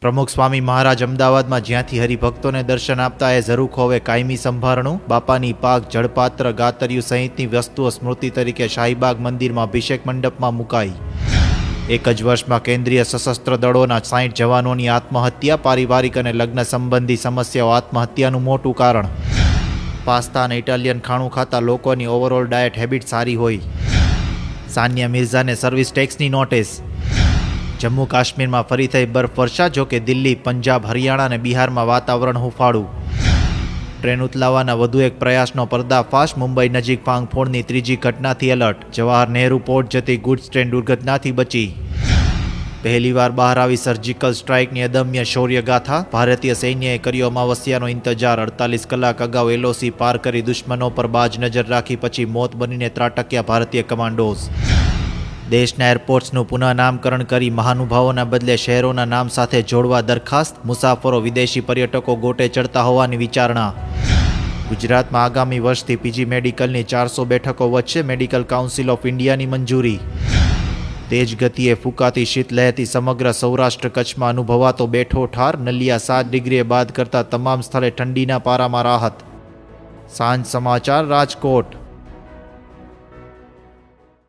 પ્રમુખ સ્વામી મહારાજ અમદાવાદમાં જ્યાંથી હરિભક્તોને દર્શન આપતા એ ઝરૂખ હવે કાયમી સંભારણું બાપાની પાક જળપાત્ર ગાતરિયું સહિતની વસ્તુઓ સ્મૃતિ તરીકે શાહીબાગ મંદિરમાં અભિષેક મંડપમાં મુકાઈ. એક જ વર્ષમાં કેન્દ્રીય સશસ્ત્ર દળોના 60 જવાનોની આત્મહત્યા, પારિવારિક અને લગ્ન સંબંધી સમસ્યાઓ આત્મહત્યાનું મોટું કારણ. પાસ્તા અને ઇટાલિયન ખાણું ખાતા લોકોની ઓવરઓલ ડાયટ હેબિટ સારી હોય. સાનિયા મિર્ઝાને સર્વિસ ટેક્સની નોટિસ. જમ્મુ કાશ્મીરમાં ફરી થઈ બરફવર્ષા, જોકે દિલ્હી, પંજાબ, હરિયાણા અને બિહારમાં વાતાવરણ હુંફાળું. ટ્રેન ઉથલાવવાના વધુ એક પ્રયાસનો પર્દાફાશ. મુંબઈ નજીક ફાંગફોડની ત્રીજી ઘટનાથી એલર્ટ. જવાહર નહેરુ પોર્ટ જતી ગુડ્સ ટ્રેન દુર્ઘટનાથી બચી. પહેલીવાર બહાર આવી સર્જિકલ સ્ટ્રાઇકની અદમ્ય શૌર્યગાથા. ભારતીય સૈન્યએ કર્યો અમાવસ્યાનો ઇંતજાર. 48 કલાક અગાઉ એલઓસી પાર કરી દુશ્મનો પર બાજ નજર રાખી પછી મોત બનીને ત્રાટક્યા ભારતીય કમાન્ડોઝ. દેશના એરપોર્ટ્સનું પુનઃનામકરણ કરી મહાનુભાવોના બદલે શહેરોના નામ સાથે જોડવા દરખાસ્ત. મુસાફરો વિદેશી પર્યટકો ગોટે ચડતા હોવાની વિચારણા. ગુજરાતમાં આગામી વર્ષથી પીજી મેડિકલની 400 બેઠકો વધશે. મેડિકલ કાઉન્સિલ ઓફ ઇન્ડિયાની મંજૂરી. તેજ ગતિએ ફૂંકાતી શીતલહેરથી સમગ્ર સૌરાષ્ટ્ર કચ્છમાં અનુભવાતો બેઠો ઠાર. નલિયા 7 ડિગ્રીએ બાદ કરતા તમામ સ્થળે ઠંડીના પારામાં રાહત. સાંજ સમાચાર રાજકોટ.